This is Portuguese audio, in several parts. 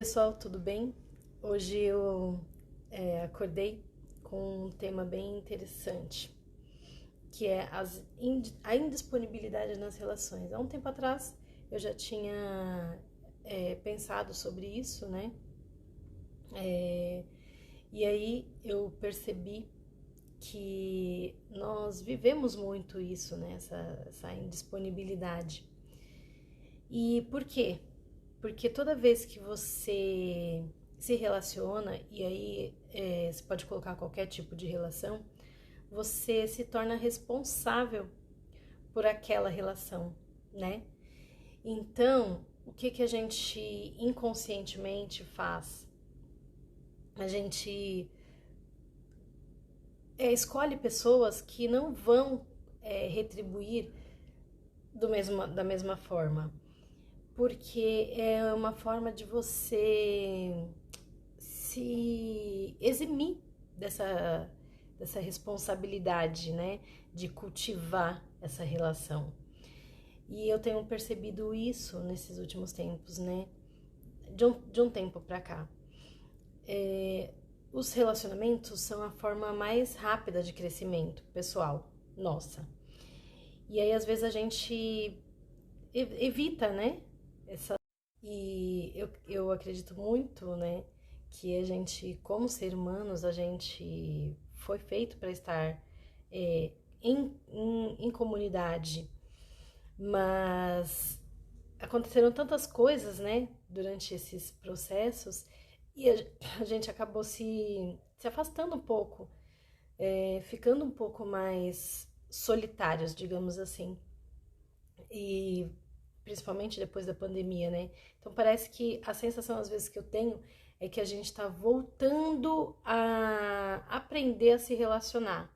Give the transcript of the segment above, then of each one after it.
Pessoal, tudo bem? Hoje eu acordei com um tema bem interessante, que é a indisponibilidade nas relações. Há um tempo atrás eu já tinha pensado sobre isso, né? É, e aí eu percebi que nós vivemos muito isso, né? Essa indisponibilidade. E por quê? Porque toda vez que você se relaciona, e aí você pode colocar qualquer tipo de relação, você se torna responsável por aquela relação, né? Então, o que que a gente inconscientemente faz? A gente escolhe pessoas que não vão retribuir da mesma forma, porque é uma forma de você se eximir dessa responsabilidade, né, de cultivar essa relação. E eu tenho percebido isso nesses últimos tempos, né, de um tempo pra cá. Os relacionamentos são a forma mais rápida de crescimento pessoal, nossa. E aí, às vezes, a gente evita, né, e eu acredito muito, né, que a gente, como ser humanos, a gente foi feito para estar em comunidade, mas aconteceram tantas coisas, né, durante esses processos e a gente acabou se afastando um pouco, ficando um pouco mais solitários, digamos assim. E principalmente depois da pandemia, né? Então parece que a sensação às vezes que eu tenho é que a gente está voltando a aprender a se relacionar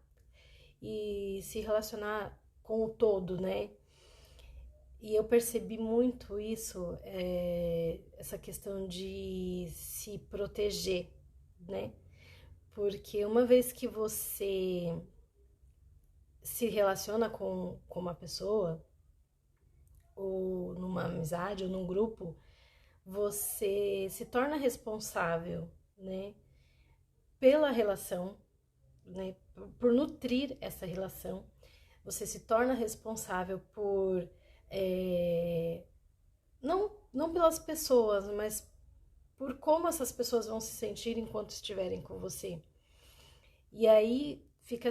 e se relacionar com o todo, né? E eu percebi muito isso, essa questão de se proteger, né? Porque uma vez que você se relaciona com uma pessoa, ou numa amizade, ou num grupo, você se torna responsável, né, pela relação, né, por nutrir essa relação. Você se torna responsável por não pelas pessoas, mas por como essas pessoas vão se sentir enquanto estiverem com você. E aí fica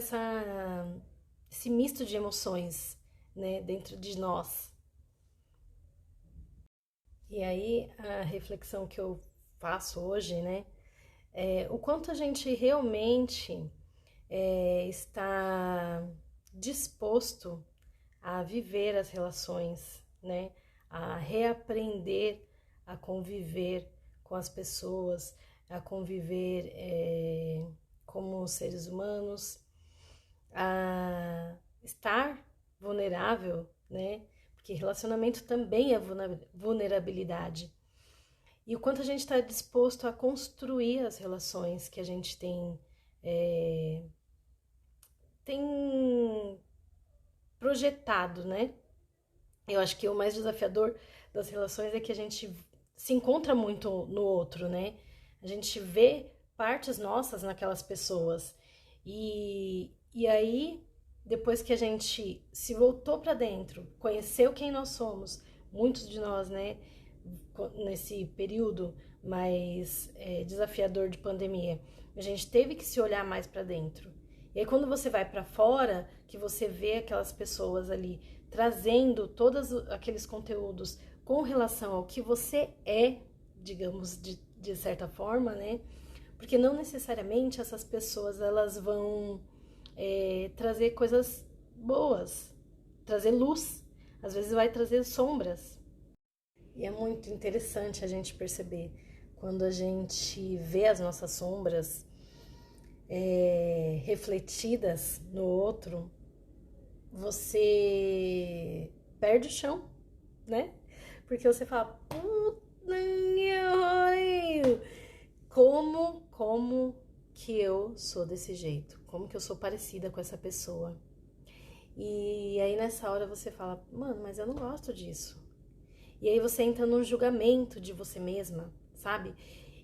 esse misto de emoções, né, dentro de nós. E aí a reflexão que eu faço hoje, né, o quanto a gente realmente está disposto a viver as relações, né? A reaprender a conviver com as pessoas, a conviver como seres humanos, a estar vulnerável, né? Porque relacionamento também é vulnerabilidade. E o quanto a gente está disposto a construir as relações que a gente tem projetado, né? Eu acho que o mais desafiador das relações é que a gente se encontra muito no outro, né? A gente vê partes nossas naquelas pessoas. E aí, depois que a gente se voltou para dentro, conheceu quem nós somos, muitos de nós, né, nesse período mais desafiador de pandemia, a gente teve que se olhar mais para dentro. E aí quando você vai para fora, que você vê aquelas pessoas ali trazendo todos aqueles conteúdos com relação ao que você é, digamos, de certa forma, né? Porque não necessariamente essas pessoas elas vão trazer coisas boas, trazer luz. Às vezes vai trazer sombras. E é muito interessante a gente perceber quando a gente vê as nossas sombras refletidas no outro, você perde o chão, né? Porque você fala, como que eu sou desse jeito? Como que eu sou parecida com essa pessoa? E aí nessa hora você fala, mano, mas eu não gosto disso. E aí você entra num julgamento de você mesma, sabe?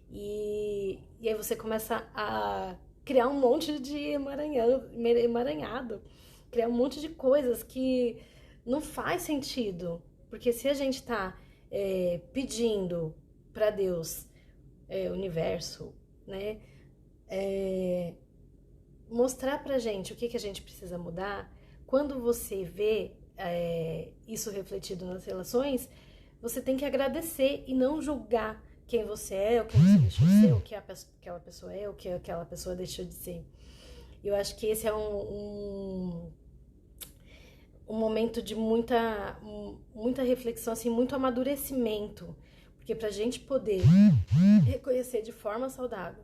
E aí você começa a criar um monte de emaranhado, criar um monte de coisas que não faz sentido. Porque se a gente tá pedindo para Deus, universo, né, mostrar pra gente o que a gente precisa mudar, quando você vê isso refletido nas relações, você tem que agradecer e não julgar quem você é, o que você deixou de ser, o que aquela pessoa é, o que aquela pessoa deixou de ser. Eu acho que esse é um momento de muita reflexão, assim, muito amadurecimento. Porque pra gente poder reconhecer de forma saudável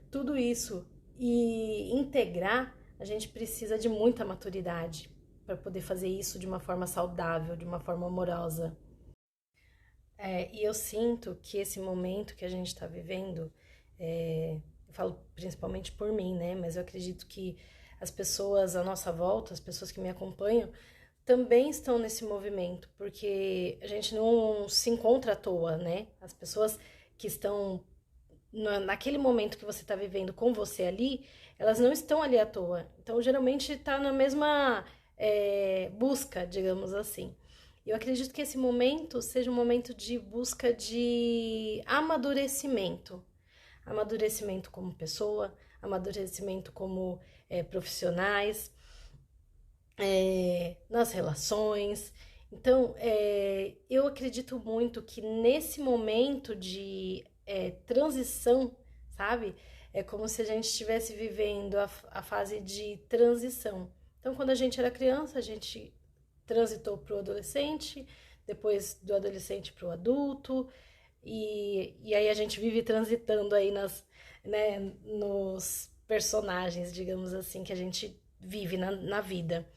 tudo isso e integrar, a gente precisa de muita maturidade para poder fazer isso de uma forma saudável, de uma forma amorosa. E eu sinto que esse momento que a gente está vivendo, eu falo principalmente por mim, né? Mas eu acredito que as pessoas à nossa volta, as pessoas que me acompanham, também estão nesse movimento, porque a gente não se encontra à toa, né? As pessoas que estão naquele momento que você está vivendo com você ali, elas não estão ali à toa. Então, geralmente está na mesma busca, digamos assim. Eu acredito que esse momento seja um momento de busca de amadurecimento. Amadurecimento como pessoa, amadurecimento como profissionais, nas relações. Então, eu acredito muito que nesse momento de transição, sabe? É como se a gente estivesse vivendo a fase de transição. Então, quando a gente era criança, a gente transitou para o adolescente, depois do adolescente para o adulto, e aí a gente vive transitando aí nos personagens, digamos assim, que a gente vive na vida.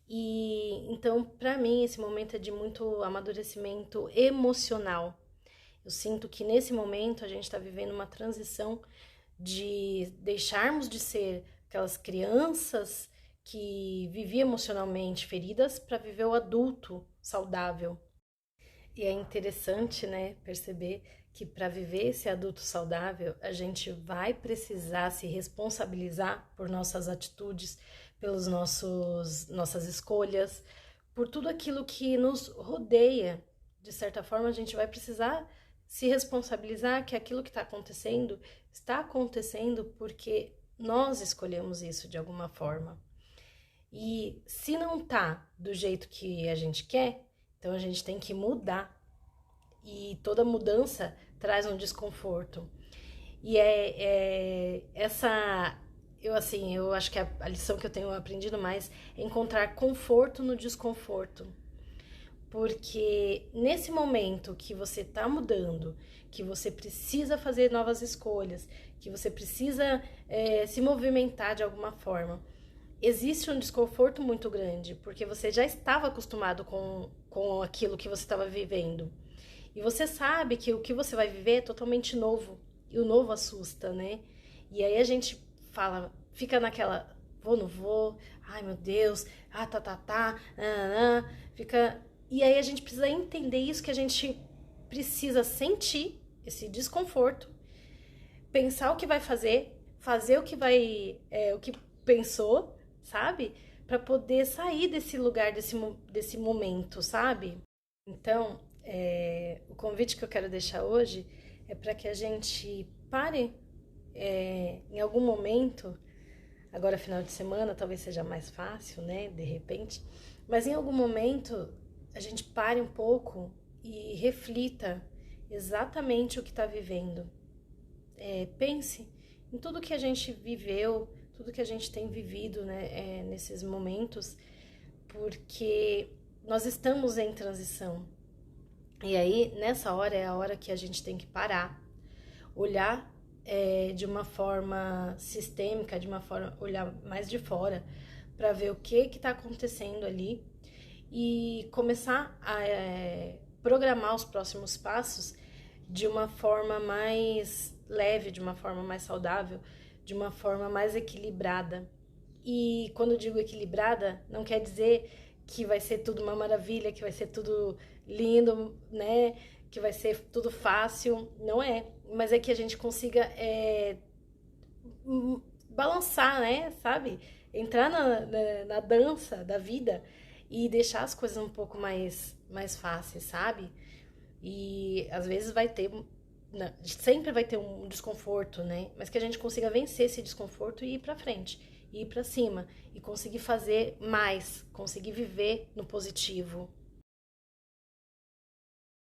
E então, para mim, esse momento é de muito amadurecimento emocional. Eu sinto que nesse momento a gente está vivendo uma transição de deixarmos de ser aquelas crianças que viviam emocionalmente feridas para viver o adulto saudável. E é interessante, né, perceber que para viver esse adulto saudável, a gente vai precisar se responsabilizar por nossas atitudes, pelas nossas escolhas, por tudo aquilo que nos rodeia. De certa forma, a gente vai precisar se responsabilizar que aquilo que está acontecendo porque nós escolhemos isso de alguma forma. E se não tá do jeito que a gente quer, então a gente tem que mudar. E toda mudança traz um desconforto. E eu acho que a lição que eu tenho aprendido mais é encontrar conforto no desconforto. Porque nesse momento que você está mudando, que você precisa fazer novas escolhas, que você precisa se movimentar de alguma forma, existe um desconforto muito grande, porque você já estava acostumado com aquilo que você estava vivendo. E você sabe que o que você vai viver é totalmente novo. E o novo assusta, né? E aí a gente fica naquela, vou, não vou, ai meu Deus, fica. E aí a gente precisa entender isso, que a gente precisa sentir esse desconforto, pensar o que vai fazer o que pensou, sabe? Para poder sair desse lugar, desse momento, sabe? Então, o convite que eu quero deixar hoje é para que a gente pare em algum momento, agora final de semana talvez seja mais fácil, né, de repente, mas em algum momento a gente pare um pouco e reflita exatamente o que está vivendo. Pense em tudo que a gente viveu, tudo que a gente tem vivido, né, nesses momentos, porque nós estamos em transição. E aí, nessa hora, é a hora que a gente tem que parar, olhar de uma forma sistêmica, de uma forma, olhar mais de fora, para ver o que está acontecendo ali e começar a programar os próximos passos de uma forma mais leve, de uma forma mais saudável, de uma forma mais equilibrada. E quando eu digo equilibrada, não quer dizer que vai ser tudo uma maravilha, que vai ser tudo lindo, né? Que vai ser tudo fácil. Não é. mas é que a gente consiga balançar, né, sabe? Entrar na dança da vida e deixar as coisas um pouco mais fáceis, sabe? E às vezes vai ter, sempre vai ter um desconforto, né? Mas que a gente consiga vencer esse desconforto e ir pra frente, ir pra cima e conseguir fazer mais, conseguir viver no positivo,